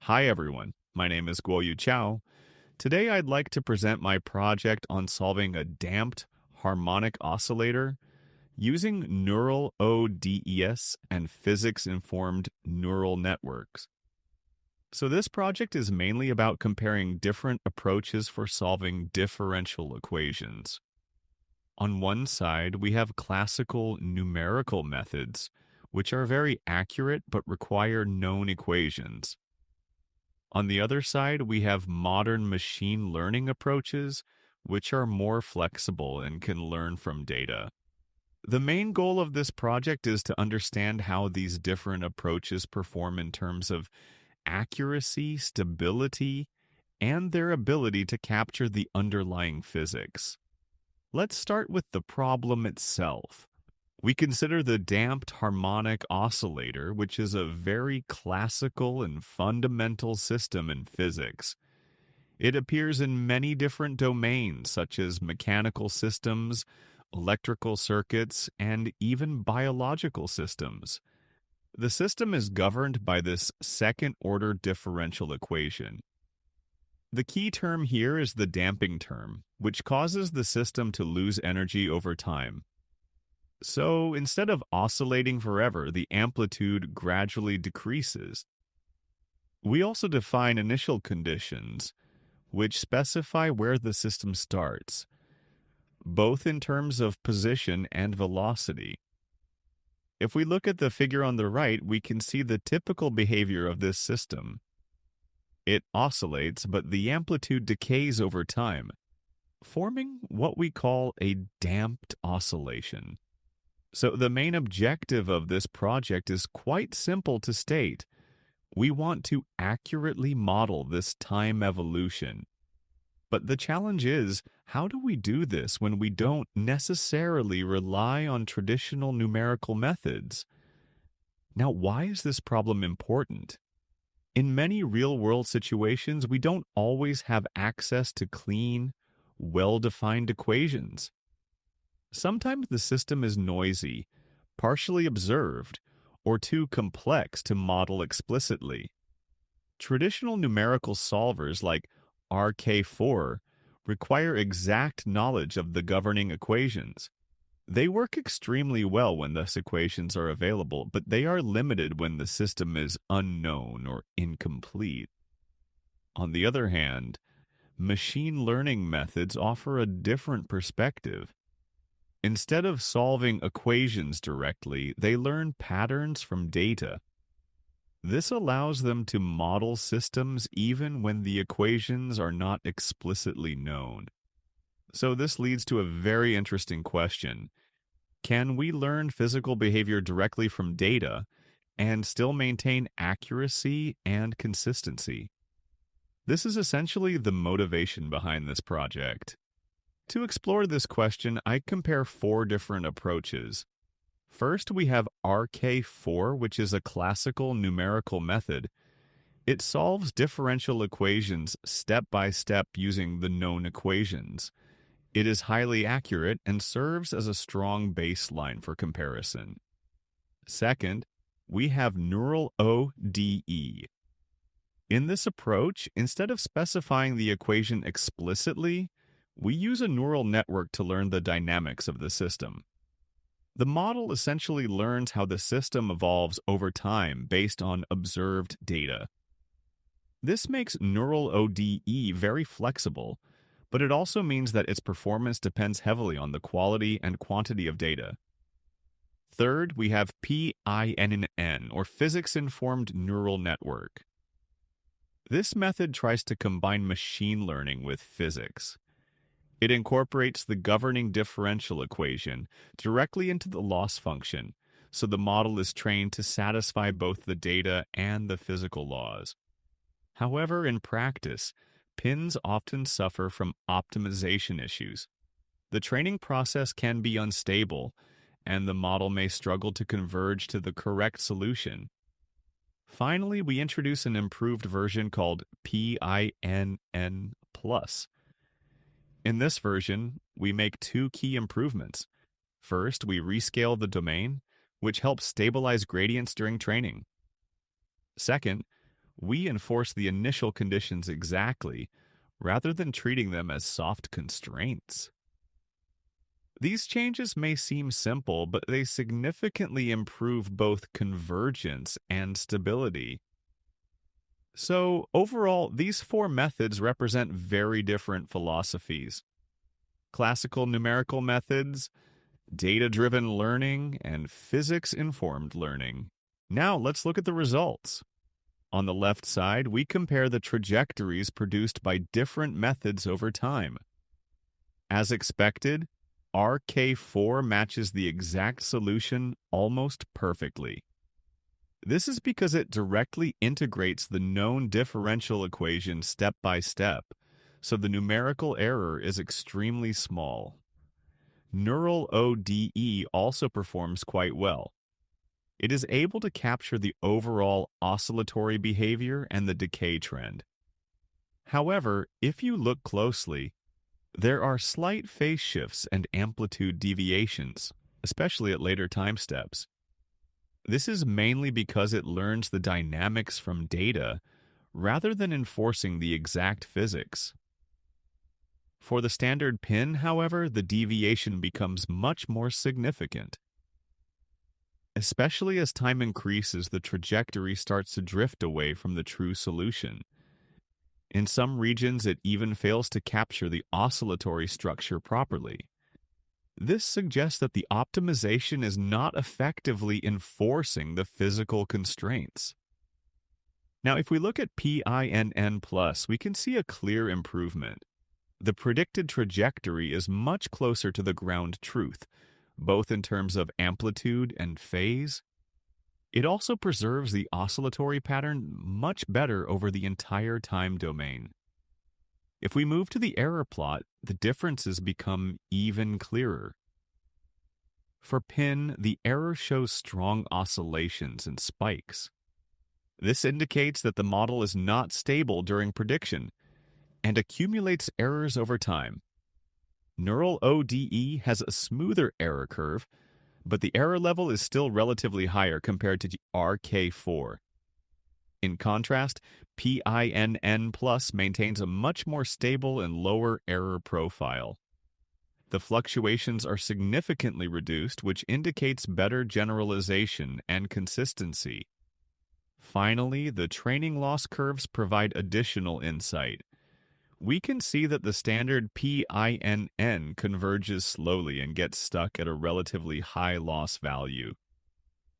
Hi everyone, my name is Guoyu Chao. Today I'd like to present my project on solving a damped harmonic oscillator using neural ODES and physics-informed neural networks. So this project is mainly about comparing different approaches for solving differential equations. On one side, we have classical numerical methods, which are very accurate but require known equations. On the other side, we have modern machine learning approaches, which are more flexible and can learn from data. The main goal of this project is to understand how these different approaches perform in terms of accuracy, stability, and their ability to capture the underlying physics. Let's start with the problem itself. We consider the damped harmonic oscillator, which is a very classical and fundamental system in physics. It appears in many different domains, such as mechanical systems, electrical circuits, and even biological systems. The system is governed by this second-order differential equation. The key term here is the damping term, which causes the system to lose energy over time. So instead of oscillating forever, the amplitude gradually decreases. We also define initial conditions, which specify where the system starts, both in terms of position and velocity. If we look at the figure on the right, we can see the typical behavior of this system. It oscillates, but the amplitude decays over time, forming what we call a damped oscillation. So the main objective of this project is quite simple to state. We want to accurately model this time evolution. But the challenge is, how do we do this when we don't necessarily rely on traditional numerical methods? Now, why is this problem important? In many real-world situations, we don't always have access to clean, well-defined equations. Sometimes the system is noisy, partially observed, or too complex to model explicitly. Traditional numerical solvers like RK4 require exact knowledge of the governing equations. They work extremely well when those equations are available, but they are limited when the system is unknown or incomplete. On the other hand, machine learning methods offer a different perspective. Instead of solving equations directly, they learn patterns from data. This allows them to model systems even when the equations are not explicitly known. So this leads to a very interesting question. Can we learn physical behavior directly from data and still maintain accuracy and consistency? This is essentially the motivation behind this project. To explore this question, I compare four different approaches. First, we have RK4, which is a classical numerical method. It solves differential equations step by step using the known equations. It is highly accurate and serves as a strong baseline for comparison. Second, we have Neural ODE. In this approach, instead of specifying the equation explicitly, we use a neural network to learn the dynamics of the system. The model essentially learns how the system evolves over time based on observed data. This makes Neural ODE very flexible, but it also means that its performance depends heavily on the quality and quantity of data. Third, we have PINN, or Physics-Informed Neural Network. This method tries to combine machine learning with physics. It incorporates the governing differential equation directly into the loss function, so the model is trained to satisfy both the data and the physical laws. However, in practice, PINs often suffer from optimization issues. The training process can be unstable, and the model may struggle to converge to the correct solution. Finally, we introduce an improved version called PINN+. In this version, we make two key improvements. First, we rescale the domain, which helps stabilize gradients during training. Second, we enforce the initial conditions exactly, rather than treating them as soft constraints. These changes may seem simple, but they significantly improve both convergence and stability. So, overall, these four methods represent very different philosophies: classical numerical methods, data driven learning, and physics informed learning. Now, let's look at the results. On the left side, we compare the trajectories produced by different methods over time. As expected, RK4 matches the exact solution almost perfectly. This is because it directly integrates the known differential equation step by step, so the numerical error is extremely small. Neural ODE also performs quite well. It is able to capture the overall oscillatory behavior and the decay trend. However, if you look closely, there are slight phase shifts and amplitude deviations, especially at later time steps. This is mainly because it learns the dynamics from data rather than enforcing the exact physics. For the standard pin, however, the deviation becomes much more significant. Especially as time increases, the trajectory starts to drift away from the true solution. In some regions, it even fails to capture the oscillatory structure properly. This suggests that the optimization is not effectively enforcing the physical constraints. Now, if we look at PINN+, we can see a clear improvement. The predicted trajectory is much closer to the ground truth, both in terms of amplitude and phase. It also preserves the oscillatory pattern much better over the entire time domain. If we move to the error plot, the differences become even clearer. For PIN, the error shows strong oscillations and spikes. This indicates that the model is not stable during prediction and accumulates errors over time. Neural ODE has a smoother error curve, but the error level is still relatively higher compared to RK4. In contrast, PINN+ maintains a much more stable and lower error profile. The fluctuations are significantly reduced, which indicates better generalization and consistency. Finally, the training loss curves provide additional insight. We can see that the standard PINN converges slowly and gets stuck at a relatively high loss value.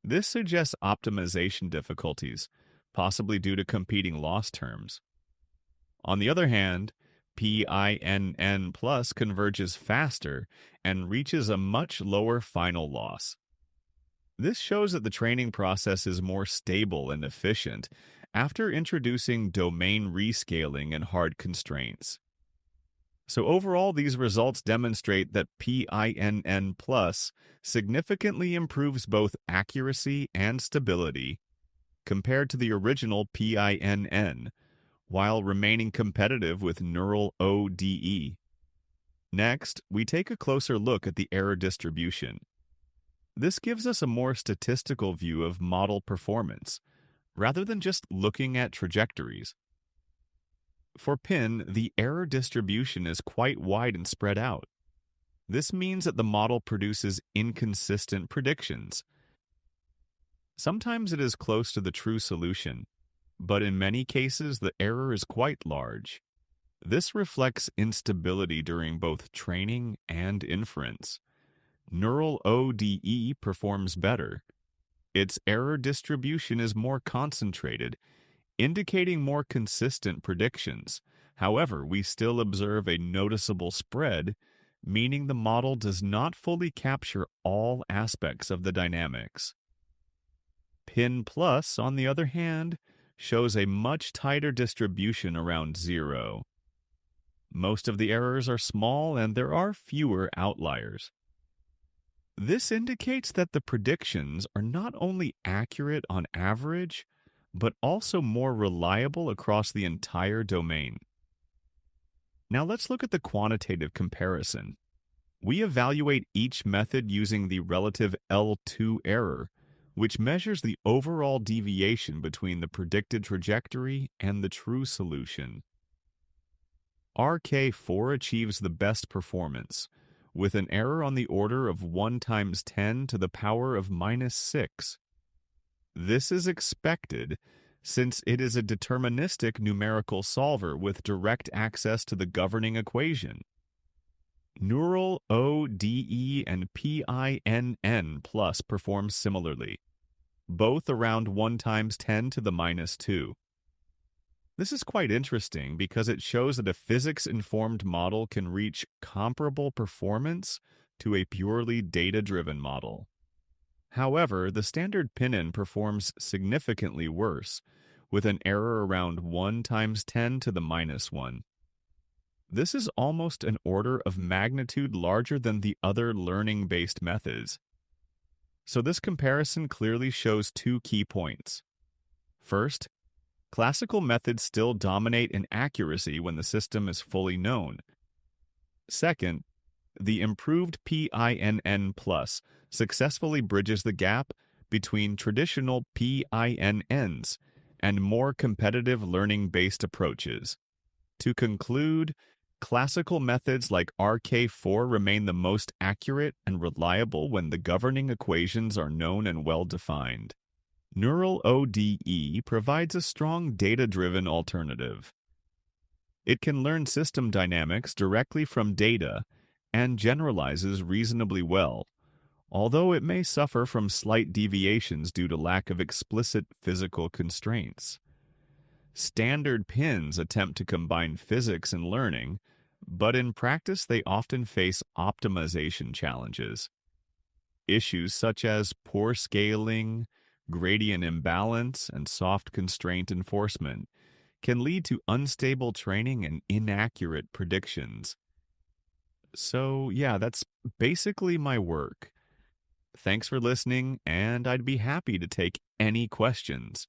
This suggests optimization difficulties, possibly due to competing loss terms. On the other hand, PINN+ converges faster and reaches a much lower final loss. This shows that the training process is more stable and efficient after introducing domain rescaling and hard constraints. So overall, these results demonstrate that PINN+ significantly improves both accuracy and stability compared to the original PINN, while remaining competitive with Neural ODE. Next, we take a closer look at the error distribution. This gives us a more statistical view of model performance, rather than just looking at trajectories. For PIN, the error distribution is quite wide and spread out. This means that the model produces inconsistent predictions. Sometimes it is close to the true solution, but in many cases the error is quite large. This reflects instability during both training and inference. Neural ODE performs better. Its error distribution is more concentrated, indicating more consistent predictions. However, we still observe a noticeable spread, meaning the model does not fully capture all aspects of the dynamics. PIN+, on the other hand, shows a much tighter distribution around 0. Most of the errors are small and there are fewer outliers. This indicates that the predictions are not only accurate on average, but also more reliable across the entire domain. Now let's look at the quantitative comparison. We evaluate each method using the relative L2 error, which measures the overall deviation between the predicted trajectory and the true solution. RK4 achieves the best performance, with an error on the order of 1 times 10 to the power of -6. This is expected since it is a deterministic numerical solver with direct access to the governing equation. Neural ODE and PINN plus perform similarly, both around 1 times 10 to the -2. This is quite interesting because it shows that a physics-informed model can reach comparable performance to a purely data-driven model. However, the standard Pinnin performs significantly worse, with an error around 1 times 10 to the -1. This is almost an order of magnitude larger than the other learning-based methods. So this comparison clearly shows two key points. First, classical methods still dominate in accuracy when the system is fully known. Second, the improved PINN plus successfully bridges the gap between traditional PINNs and more competitive learning-based approaches. To conclude, classical methods like RK4 remain the most accurate and reliable when the governing equations are known and well-defined. Neural ODE provides a strong data-driven alternative. It can learn system dynamics directly from data and generalizes reasonably well, although it may suffer from slight deviations due to lack of explicit physical constraints. Standard pins attempt to combine physics and learning, but in practice they often face optimization challenges. Issues such as poor scaling, gradient imbalance, and soft constraint enforcement can lead to unstable training and inaccurate predictions. So, yeah, that's basically my work. Thanks for listening, and I'd be happy to take any questions.